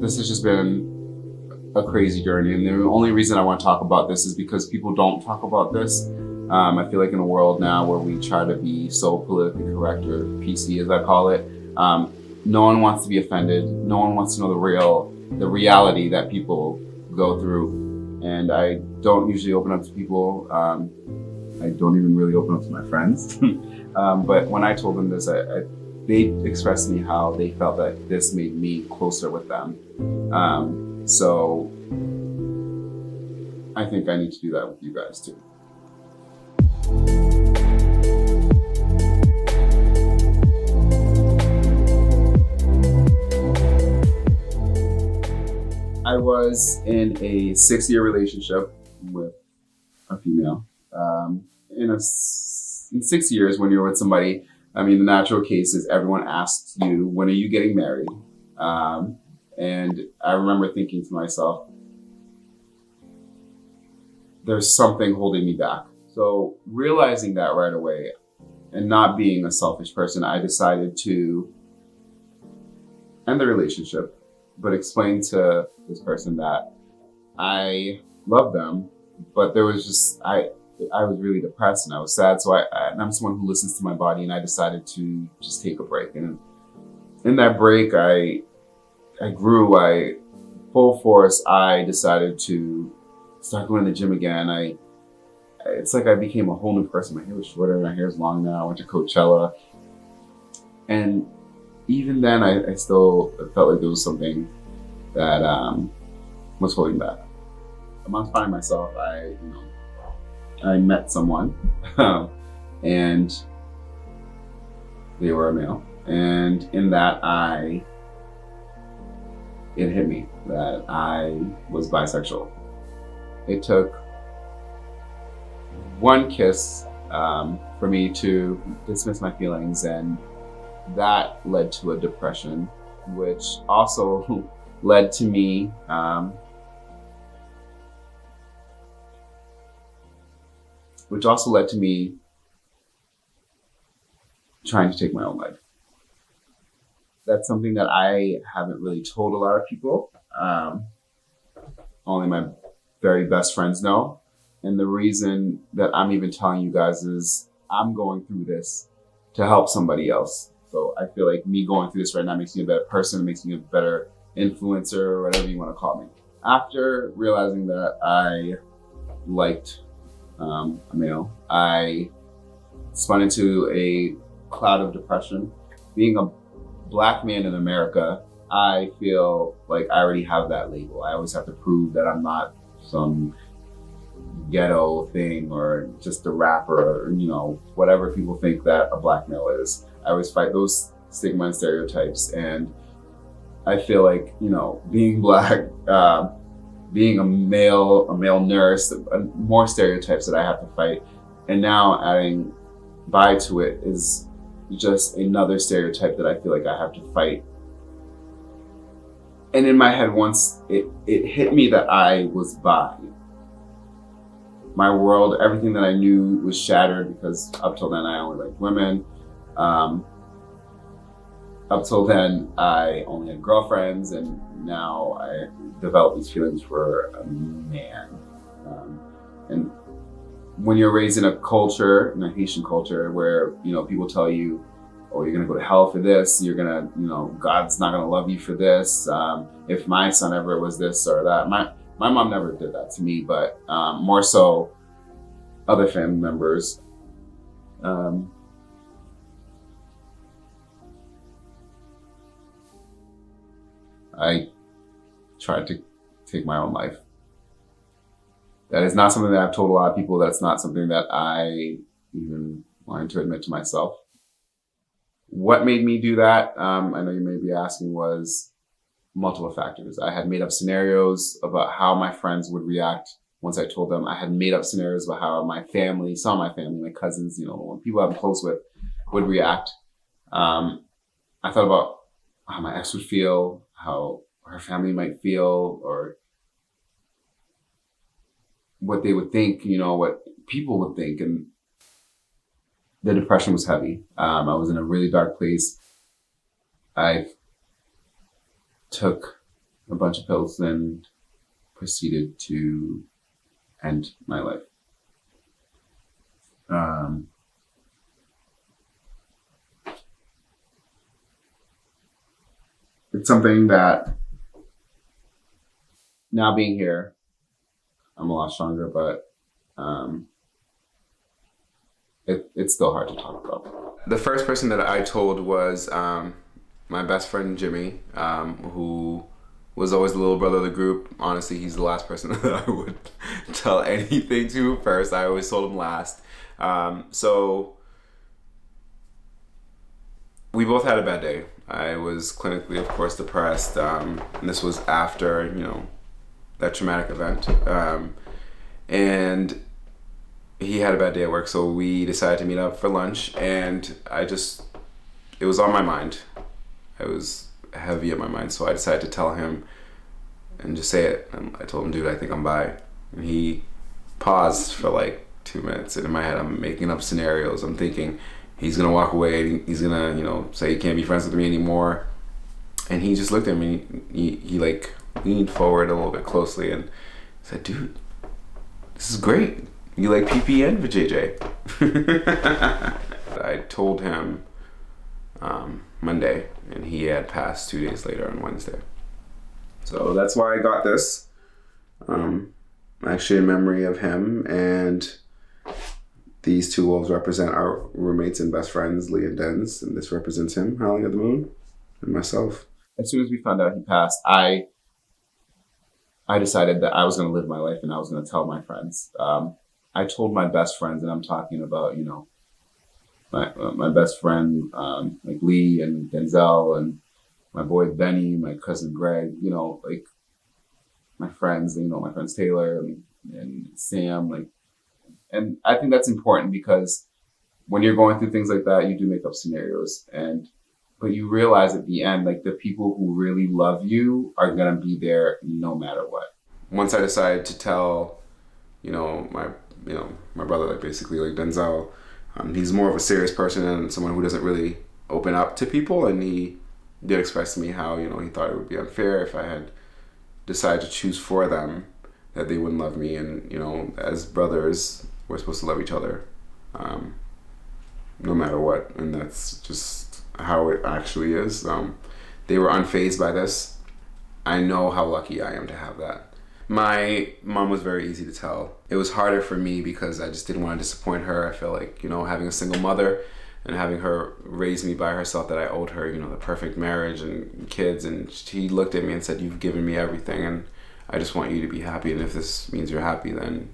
This has just been a crazy journey, and the only reason I want to talk about this is because people don't talk about this. I feel like in a world now where we try to be so politically correct, or PC as I call it, no one wants to be offended. No one wants to know the reality that people go through. And I don't usually open up to people. I don't even really open up to my friends. But when I told them this, they expressed to me how they felt that this made me closer with them. So I think I need to do that with you guys too. I was in a 6-year relationship with a female. In 6 years, when you're with somebody, I mean, the natural case is everyone asks you, when are you getting married? And I remember thinking to myself, there's something holding me back. So realizing that right away and not being a selfish person, I decided to end the relationship, but explain to this person that I love them, but there was just, I was really depressed and I was sad. So and I'm someone who listens to my body, and I decided to just take a break. And in that break, I grew, full force, I decided to start going to the gym again. It's like I became a whole new person. My hair was shorter, my hair's long now. I went to Coachella. And even then, I still felt like there was something that was holding back. Amongst finding myself, I met someone, and they were a male. And in that, it hit me that I was bisexual. It took one kiss for me to dismiss my feelings, and that led to a depression, which also led to me trying to take my own life. That's something that I haven't really told a lot of people. Only my very best friends know. And the reason that I'm even telling you guys is I'm going through this to help somebody else. So I feel like me going through this right now makes me a better person, makes me a better influencer, or whatever you want to call me. After realizing that I liked a male, I spun into a cloud of depression. Being a Black man in America, I feel like I already have that label. I always have to prove that I'm not some ghetto thing or just a rapper, or, whatever people think that a Black male is. I always fight those stigma and stereotypes. And I feel like, being Black, being a male nurse, more stereotypes that I have to fight. And now adding bi to it is just another stereotype that I feel like I have to fight. And in my head, once it hit me that I was bi, my world, everything that I knew was shattered, because up till then I only liked women. Up till then I only had girlfriends, and now I developed these feelings for a man. And when you're raised in a culture, in a Haitian culture, where people tell you, oh, you're gonna go to hell for this, you're gonna, God's not gonna love you for this. If my son ever was this or that, my mom never did that to me, but more so other family members. I tried to take my own life. That is not something that I've told a lot of people. That's not something that I even wanted to admit to myself. What made me do that, I know you may be asking, was multiple factors. I had made up scenarios about how my friends would react once I told them. I had made up scenarios about how my family, some of my family, my cousins, when people I'm close with, would react. I thought about how my ex would feel, how her family might feel, or what they would think, what people would think. And the depression was heavy. I was in a really dark place. I took a bunch of pills and proceeded to end my life. It's something that now being here, I'm a lot stronger, but it's still hard to talk about. The first person that I told was my best friend Jimmy, who was always the little brother of the group. Honestly, he's the last person that I would tell anything to first. I always told him last. So we both had a bad day. I was clinically, of course, depressed, and this was after, that traumatic event. And he had a bad day at work, so we decided to meet up for lunch, and it was on my mind. It was heavy on my mind, so I decided to tell him and just say it. And I told him, dude, I think I'm bi. And he paused for like 2 minutes, and in my head, I'm making up scenarios. I'm thinking, he's gonna walk away, he's gonna, say he can't be friends with me anymore. And he just looked at me, he like leaned forward a little bit closely and said, dude, this is great. You like PP and JJ. I told him Monday, and he had passed 2 days later on Wednesday. So that's why I got this. Actually in memory of him, and these two wolves represent our roommates and best friends, Lee and Denz, and this represents him, Howling at the Moon, and myself. As soon as we found out he passed, I decided that I was going to live my life and I was going to tell my friends. I told my best friends, and I'm talking about, my best friend, like Lee and Denzel, and my boy Benny, my cousin Greg, like my friends, my friends Taylor and Sam, and I think that's important because when you're going through things like that, you do make up scenarios, but you realize at the end, like the people who really love you are gonna be there no matter what. Once I decided to tell, my brother, like basically like Denzel, he's more of a serious person and someone who doesn't really open up to people, and he did express to me how, he thought it would be unfair if I had decided to choose for them, that they wouldn't love me, and as brothers we're supposed to love each other no matter what, and that's just how it actually is. They were unfazed by this. I know how lucky I am to have that. My mom was very easy to tell. It was harder for me because I just didn't want to disappoint her. I feel like, having a single mother and having her raise me by herself, that I owed her, the perfect marriage and kids. And she looked at me and said, you've given me everything, and I just want you to be happy. And if this means you're happy, then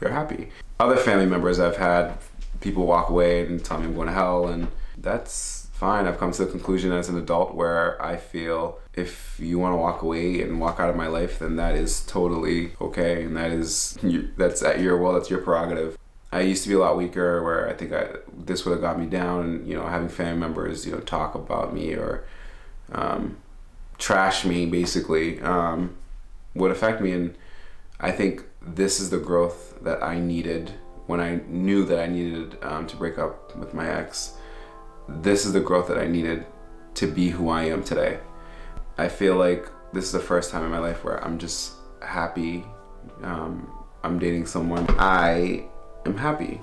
you're happy. Other family members, I've had people walk away and tell me I'm going to hell, and that's fine. I've come to the conclusion as an adult where I feel if you want to walk away and walk out of my life, then that is totally okay, and that's at your will, that's your prerogative. I used to be a lot weaker, where I think this would have got me down, and having family members talk about me or trash me basically would affect me. And I think this is the growth that I needed when I knew that I needed to break up with my ex. This is the growth that I needed to be who I am today. I feel like this is the first time in my life where I'm just happy. I'm dating someone. I am happy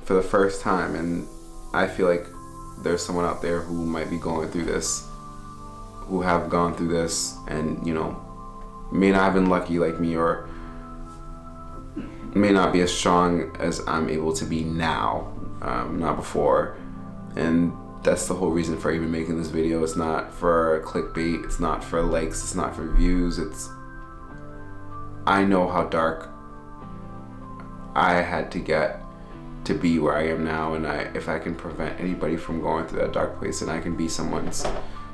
for the first time, and I feel like there's someone out there who might be going through this, who have gone through this, and may not have been lucky like me, or may not be as strong as I'm able to be now, not before. And that's the whole reason for even making this video. It's not for clickbait, it's not for likes, it's not for views. I know how dark I had to get to be where I am now, and if I can prevent anybody from going through that dark place, and I can be someone's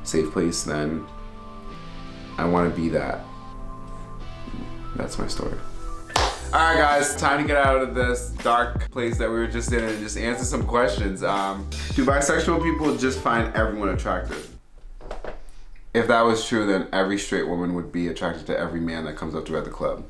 safe place, then I want to be that. That's my story. Alright guys, time to get out of this dark place that we were just in and just answer some questions. Do bisexual people just find everyone attractive? If that was true, then every straight woman would be attracted to every man that comes up to her at the club.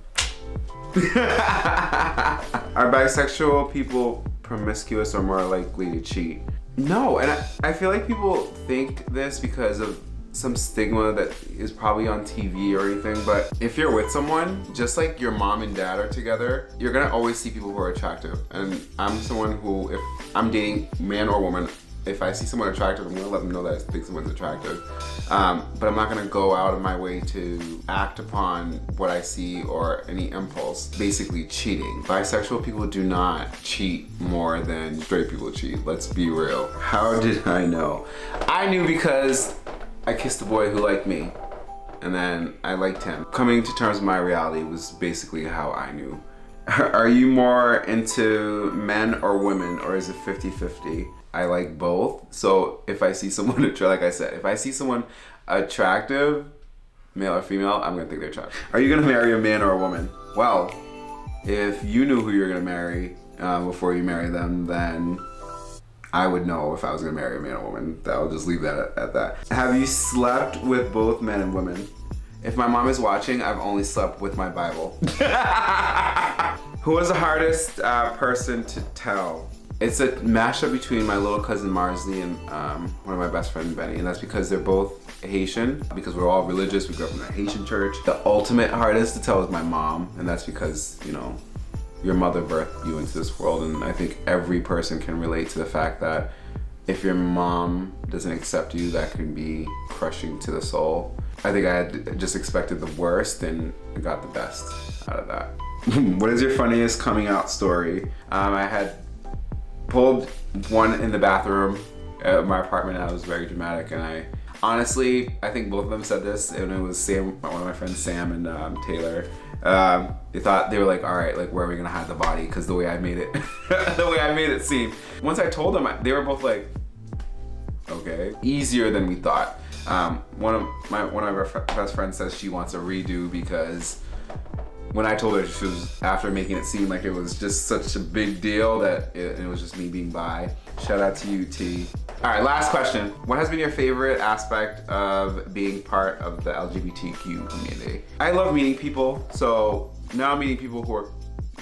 Are bisexual people promiscuous or more likely to cheat? No, and I feel like people think this because of some stigma that is probably on TV or anything, but if you're with someone, just like your mom and dad are together, you're gonna always see people who are attractive. And I'm someone who, if I'm dating man or woman, if I see someone attractive, I'm gonna let them know that I think someone's attractive. But I'm not gonna go out of my way to act upon what I see or any impulse, basically cheating. Bisexual people do not cheat more than straight people cheat. Let's be real. How did I know? I knew because I kissed a boy who liked me, and then I liked him. Coming to terms with my reality was basically how I knew. Are you more into men or women, or is it 50-50? I like both. So if I see someone, like I said, if I see someone attractive, male or female, I'm gonna think they're attractive. Are you gonna marry a man or a woman? Well, if you knew who you were gonna marry before you marry them, then I would know if I was gonna marry a man or woman. I'll just leave that at that. Have you slept with both men and women? If my mom is watching, I've only slept with my Bible. Who was the hardest person to tell? It's a mashup between my little cousin Marsley and one of my best friends Benny, and that's because they're both Haitian, because we're all religious, we grew up in a Haitian church. The ultimate hardest to tell is my mom, and that's because, you know, your mother birthed you into this world, and I think every person can relate to the fact that if your mom doesn't accept you, that can be crushing to the soul. I think I had just expected the worst and got the best out of that. What is your funniest coming out story? I had pulled one in the bathroom at my apartment, and I was very dramatic, and I honestly think both of them said this, and it was Sam, one of my friends, Sam and Taylor. They were like, all right, like, where are we gonna hide the body? Because the way I made it, the way I made it seem. Once I told them, they were both like, okay, easier than we thought. One of our best friends says she wants a redo because when I told her, she was, after making it seem like it was just such a big deal that it was just me being bi. Shout out to you, T. All right, last question. What has been your favorite aspect of being part of the LGBTQ community? I love meeting people, so now I'm meeting people who are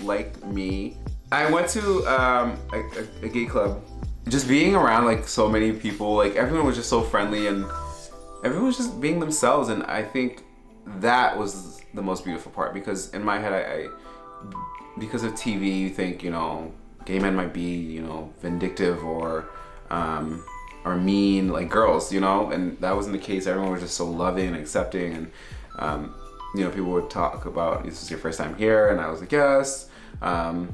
like me. I went to a gay club. Just being around like so many people, like everyone was just so friendly and everyone was just being themselves, and I think that was the most beautiful part, because in my head, I because of TV, you think, you know, gay men might be, you know, vindictive or mean like girls, you know, and that wasn't the case. Everyone was just so loving and accepting, and you know, people would talk about, this is your first time here, and I was like, yes, and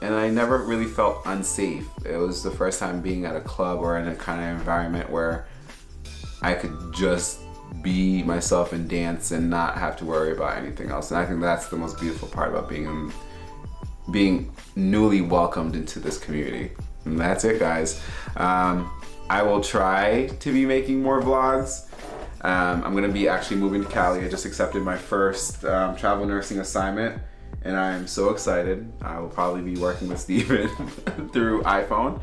I never really felt unsafe. It was the first time being at a club or in a kind of environment where I could just be myself and dance and not have to worry about anything else. And I think that's the most beautiful part about being newly welcomed into this community. And that's it, guys. I will try to be making more vlogs. I'm gonna be actually moving to Cali. I just accepted my first travel nursing assignment, and I'm so excited. I will probably be working with Steven through iPhone.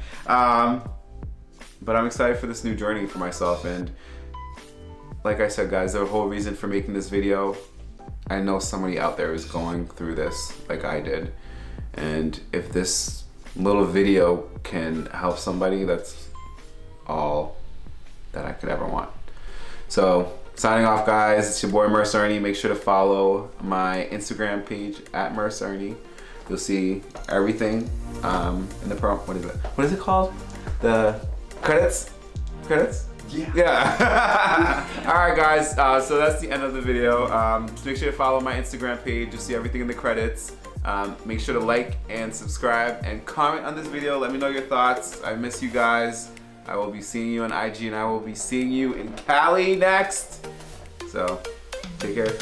But I'm excited for this new journey for myself, and like I said, guys, the whole reason for making this video, I know somebody out there is going through this like I did. And if this little video can help somebody, that's all that I could ever want. So, signing off, guys. It's your boy Merce Ernie. Make sure to follow my Instagram page at Merce Ernie. You'll see everything in the what is it called? The credits? Yeah. All right, guys. So that's the end of the video. Just make sure to follow my Instagram page. You'll see everything in the credits. Make sure to like and subscribe and comment on this video. Let me know your thoughts. I miss you guys. I will be seeing you on IG, and I will be seeing you in Cali next. So, take care.